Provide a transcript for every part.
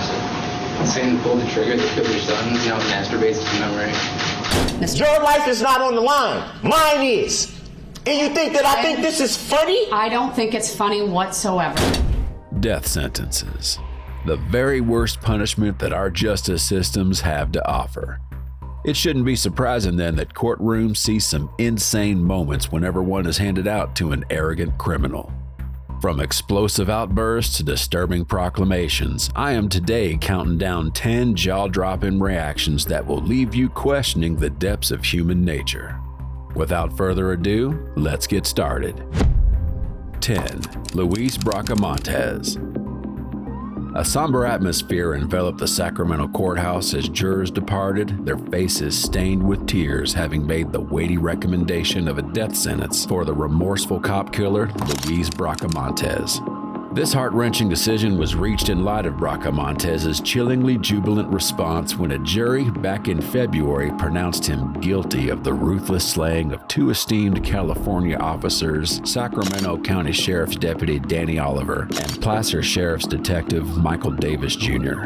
person. Saying pull the trigger that killed your son, masturbates to memory. Your life is not on the line. Mine is. And you think that I think this is funny? I don't think it's funny whatsoever. Death sentences. The very worst punishment that our justice systems have to offer. It shouldn't be surprising then that courtrooms see some insane moments whenever one is handed out to an arrogant criminal. From explosive outbursts to disturbing proclamations, I am today counting down 10 jaw-dropping reactions that will leave you questioning the depths of human nature. Without further ado, let's get started. 10. Luis Bracamontes. A somber atmosphere enveloped the Sacramento courthouse as jurors departed, their faces stained with tears, having made the weighty recommendation of a death sentence for the remorseful cop killer, Luis Bracamontes. This heart-wrenching decision was reached in light of Bracamontes' chillingly jubilant response when a jury back in February pronounced him guilty of the ruthless slaying of two esteemed California officers, Sacramento County Sheriff's Deputy Danny Oliver and Placer Sheriff's Detective Michael Davis Jr.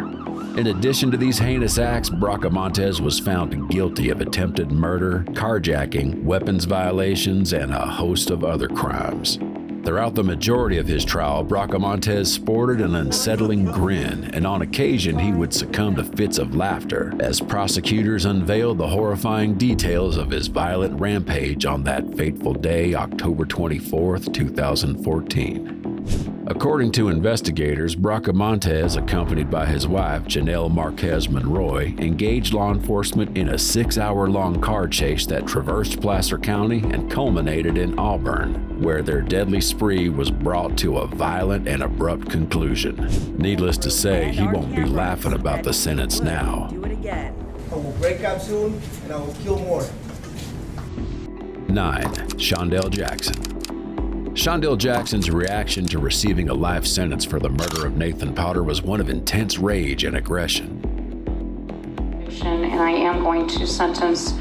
In addition to these heinous acts, Bracamontes was found guilty of attempted murder, carjacking, weapons violations, and a host of other crimes. Throughout the majority of his trial, Bracamontes sported an unsettling grin, and on occasion he would succumb to fits of laughter as prosecutors unveiled the horrifying details of his violent rampage on that fateful day, October 24, 2014. According to investigators, Bracamontes, accompanied by his wife, Janelle Marquez Monroy, engaged law enforcement in a 6-hour-long car chase that traversed Placer County and culminated in Auburn, where their deadly spree was brought to a violent and abrupt conclusion. Needless to say, he won't be laughing about the sentence now. Do it again. I will break up soon, and I will kill more. 9. Seandell Jackson. Seandell Jackson's reaction to receiving a life sentence for the murder of Nathan Potter was one of intense rage and aggression. And I am going to sentence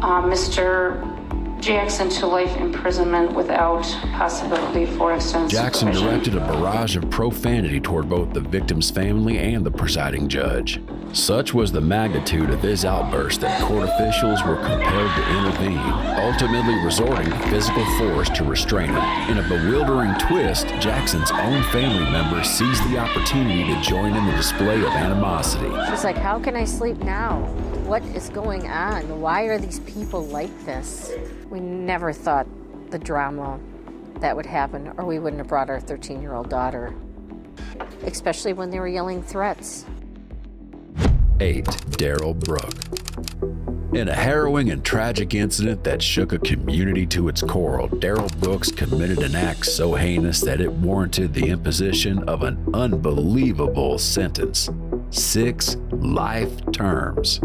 Mr. Jackson to life imprisonment without possibility for extended Jackson supervision. directed a barrage of profanity toward both the victim's family and the presiding judge. Such was the magnitude of his outburst that court officials were compelled to intervene, ultimately resorting to physical force to restrain him. In a bewildering twist, Jackson's own family members seized the opportunity to join in the display of animosity. She's like, how can I sleep now? What is going on? Why are these people like this? We never thought the drama that would happen, or we wouldn't have brought our 13-year-old daughter, especially when they were yelling threats. 8. Darrell Brooke. In a harrowing and tragic incident that shook a community to its core, Darrell Brooks committed an act so heinous that it warranted the imposition of an unbelievable sentence: 6 life terms.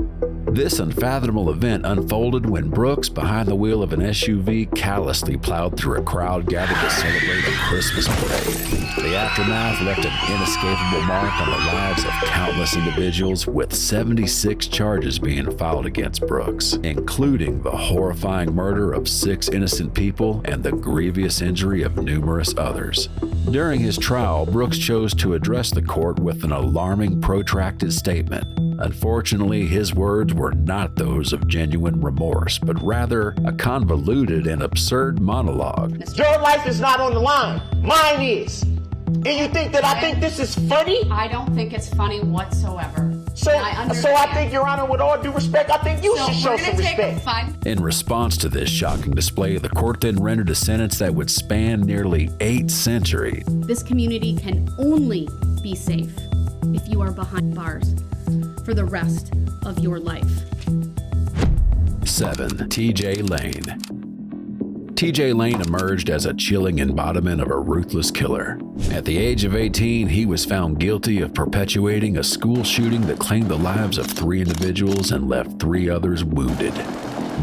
This unfathomable event unfolded when Brooks, behind the wheel of an SUV, callously plowed through a crowd gathered to celebrate a Christmas parade. The aftermath left an inescapable mark on the lives of countless individuals, with 76 charges being filed against Brooks, including the horrifying murder of 6 innocent people and the grievous injury of numerous others. During his trial, Brooks chose to address the court with an alarming, protracted statement. Unfortunately, his words were not those of genuine remorse, but rather a convoluted and absurd monologue. Your life is not on the line. Mine is. And you think that I think this is funny? I don't think it's funny whatsoever. So I think, Your Honor, with all due respect, I think you should show some respect. In response to this shocking display, the court then rendered a sentence that would span nearly 8 centuries. This community can only be safe if you are behind bars for the rest of your life. 7. T.J. Lane. T.J. Lane emerged as a chilling embodiment of a ruthless killer. At the age of 18, he was found guilty of perpetuating a school shooting that claimed the lives of 3 individuals and left 3 others wounded.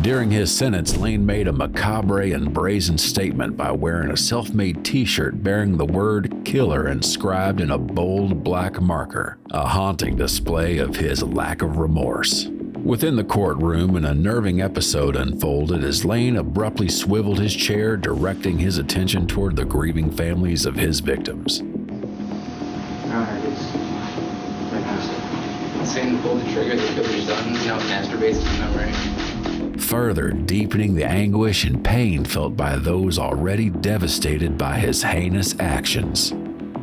During his sentence, Lane made a macabre and brazen statement by wearing a self-made t-shirt bearing the word killer inscribed in a bold black marker, a haunting display of his lack of remorse. Within the courtroom, an unnerving episode unfolded as Lane abruptly swiveled his chair, directing his attention toward the grieving families of his victims. Your Honor, it's my Johnson pulled the trigger that killed your son, masturbates to memory. Further deepening the anguish and pain felt by those already devastated by his heinous actions.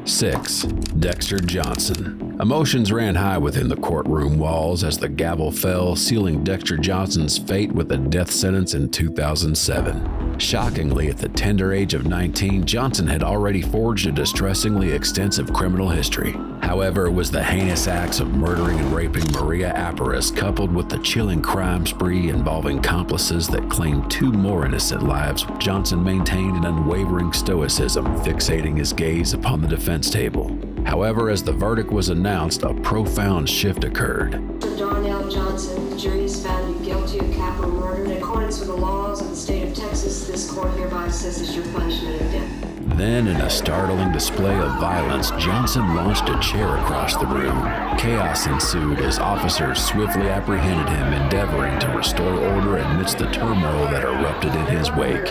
6. Dexter Johnson. Emotions ran high within the courtroom walls as the gavel fell, sealing Dexter Johnson's fate with a death sentence in 2007. Shockingly, at the tender age of 19, Johnson had already forged a distressingly extensive criminal history. However, it was the heinous acts of murdering and raping Maria Aparis, coupled with the chilling crime spree involving accomplices that claimed 2 more innocent lives, Johnson maintained an unwavering stoicism, fixating his gaze upon the defense table. However, as the verdict was announced, a profound shift occurred. Darrell Johnson, the jury has found you guilty of capital murder. In accordance with the laws of the state of Texas, this court hereby assesses your punishment of death. Then, in a startling display of violence, Johnson launched a chair across the room. Chaos ensued as officers swiftly apprehended him, endeavoring to restore order amidst the turmoil that erupted in his wake.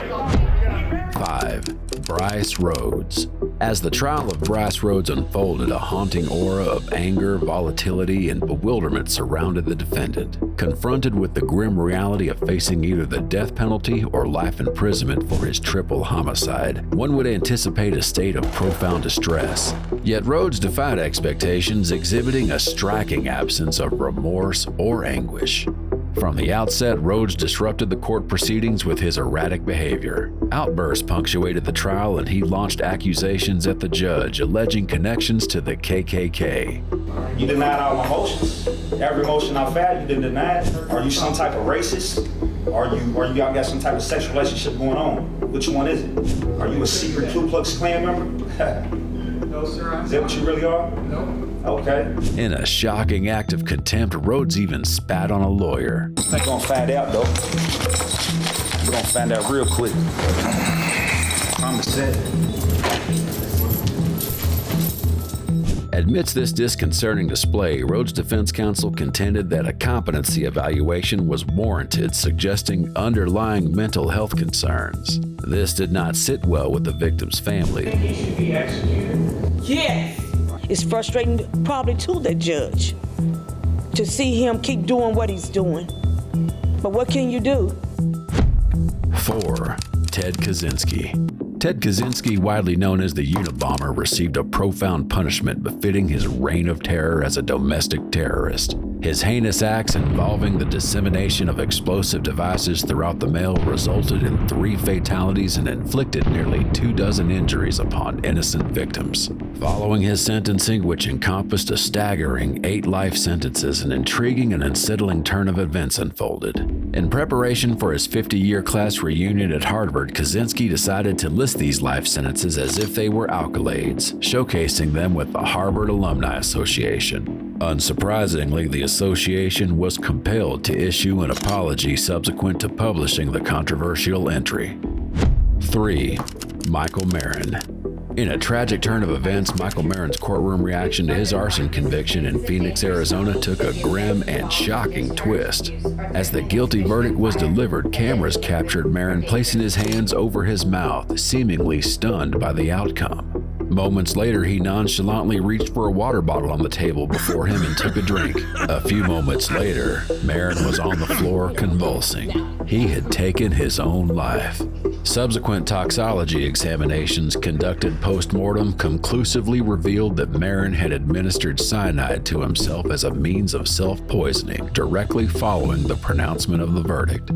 5. Brice Rhodes. As the trial of Brice Rhodes unfolded, a haunting aura of anger, volatility, and bewilderment surrounded the defendant. Confronted with the grim reality of facing either the death penalty or life imprisonment for his triple homicide, one would anticipate a state of profound distress. Yet Rhodes defied expectations, exhibiting a striking absence of remorse or anguish. From the outset, Rhodes disrupted the court proceedings with his erratic behavior. Outbursts punctuated the trial, and he launched accusations at the judge, alleging connections to the KKK. You denied all my motions. Every motion I've had, you didn't deny it. Are you some type of racist? Or you got some type of sexual relationship going on? Which one is it? Are you a secret Ku Klux Klan member? No, sir. Is that what you really are? No. Okay. In a shocking act of contempt, Rhodes even spat on a lawyer. We're gonna find out, though. We're gonna find out real quick. Time to set. Amidst this disconcerting display, Rhodes' defense counsel contended that a competency evaluation was warranted, suggesting underlying mental health concerns. This did not sit well with the victim's family. He should be executed. Yes. It's frustrating probably to the judge to see him keep doing what he's doing. But what can you do? 4. Ted Kaczynski. Ted Kaczynski, widely known as the Unabomber, received a profound punishment befitting his reign of terror as a domestic terrorist. His heinous acts involving the dissemination of explosive devices throughout the mail resulted in 3 fatalities and inflicted nearly 24 injuries upon innocent victims. Following his sentencing, which encompassed a staggering 8 life sentences, an intriguing and unsettling turn of events unfolded. In preparation for his 50-year class reunion at Harvard, Kaczynski decided to list these life sentences as if they were accolades, showcasing them with the Harvard Alumni Association. Unsurprisingly, the association was compelled to issue an apology subsequent to publishing the controversial entry. 3. Michael Marin. In a tragic turn of events, Michael Marin's courtroom reaction to his arson conviction in Phoenix, Arizona took a grim and shocking twist. As the guilty verdict was delivered, cameras captured Marin placing his hands over his mouth, seemingly stunned by the outcome. Moments later, he nonchalantly reached for a water bottle on the table before him and took a drink. A few moments later, Marin was on the floor convulsing. He had taken his own life. Subsequent toxicology examinations conducted post-mortem conclusively revealed that Marin had administered cyanide to himself as a means of self-poisoning directly following the pronouncement of the verdict.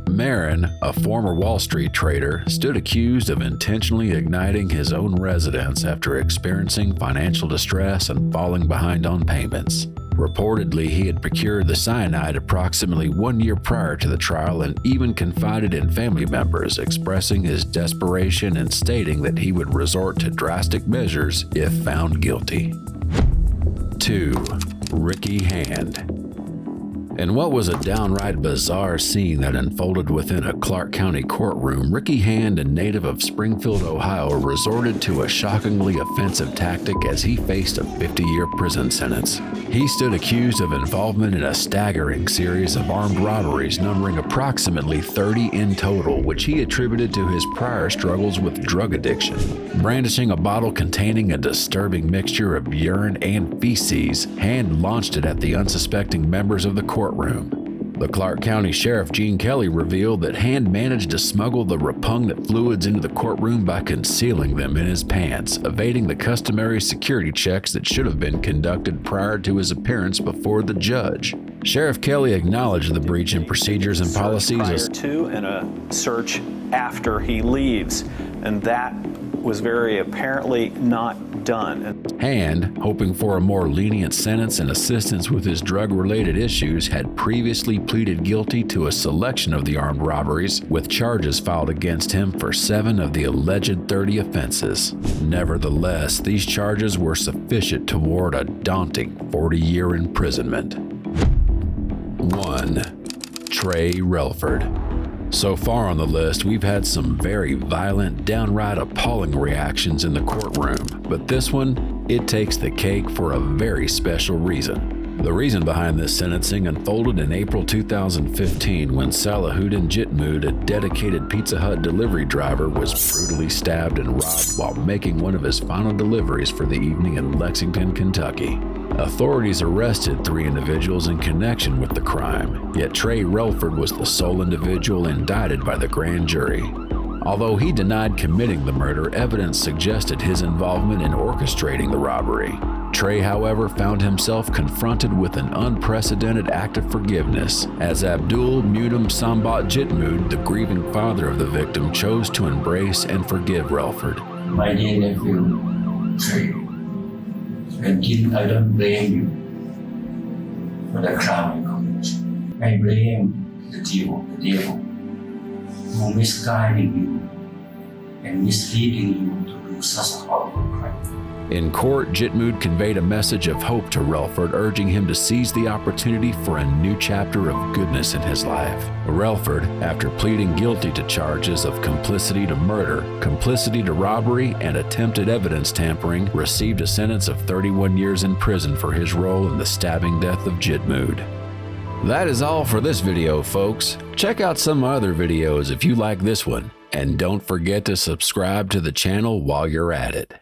Marin, a former Wall Street trader, stood accused of intentionally igniting his own residence after experiencing financial distress and falling behind on payments. Reportedly, he had procured the cyanide approximately 1 year prior to the trial and even confided in family members, expressing his desperation and stating that he would resort to drastic measures if found guilty. 2. Ricky Hand. In what was a downright bizarre scene that unfolded within a Clark County courtroom, Ricky Hand, a native of Springfield, Ohio, resorted to a shockingly offensive tactic as he faced a 50-year prison sentence. He stood accused of involvement in a staggering series of armed robberies numbering approximately 30 in total, which he attributed to his prior struggles with drug addiction. Brandishing a bottle containing a disturbing mixture of urine and feces, Hand launched it at the unsuspecting members of the courtroom. The Clark County Sheriff Gene Kelly revealed that Hand managed to smuggle the repugnant fluids into the courtroom by concealing them in his pants, evading the customary security checks that should have been conducted prior to his appearance before the judge. Sheriff Kelly acknowledged the breach in procedures and policies prior to and a search after he leaves, and that was very apparently not done. Hand, hoping for a more lenient sentence and assistance with his drug-related issues, had previously pleaded guilty to a selection of the armed robberies, with charges filed against him for 7 of the alleged 30 offenses. Nevertheless, these charges were sufficient to warrant a daunting 40-year imprisonment. 1. Trey Relford. So far on the list, we've had some very violent, downright appalling reactions in the courtroom, but this one, it takes the cake for a very special reason. The reason behind this sentencing unfolded in April 2015 when Salahuddin Jitmud, a dedicated Pizza Hut delivery driver, was brutally stabbed and robbed while making one of his final deliveries for the evening in Lexington, Kentucky. Authorities arrested 3 individuals in connection with the crime, yet Trey Relford was the sole individual indicted by the grand jury. Although he denied committing the murder, evidence suggested his involvement in orchestrating the robbery. Trey, however, found himself confronted with an unprecedented act of forgiveness, as Abdul Mudam Sambat Jitmud, the grieving father of the victim, chose to embrace and forgive Relford. My dear nephew, Trey, I don't blame you for the crime you committed. I blame the devil who misguided you and misleading you to do such a horrible crime. In court, Jitmud conveyed a message of hope to Relford, urging him to seize the opportunity for a new chapter of goodness in his life. Relford, after pleading guilty to charges of complicity to murder, complicity to robbery, and attempted evidence tampering, received a sentence of 31 years in prison for his role in the stabbing death of Jitmud. That is all for this video, folks. Check out some other videos if you like this one, and don't forget to subscribe to the channel while you're at it.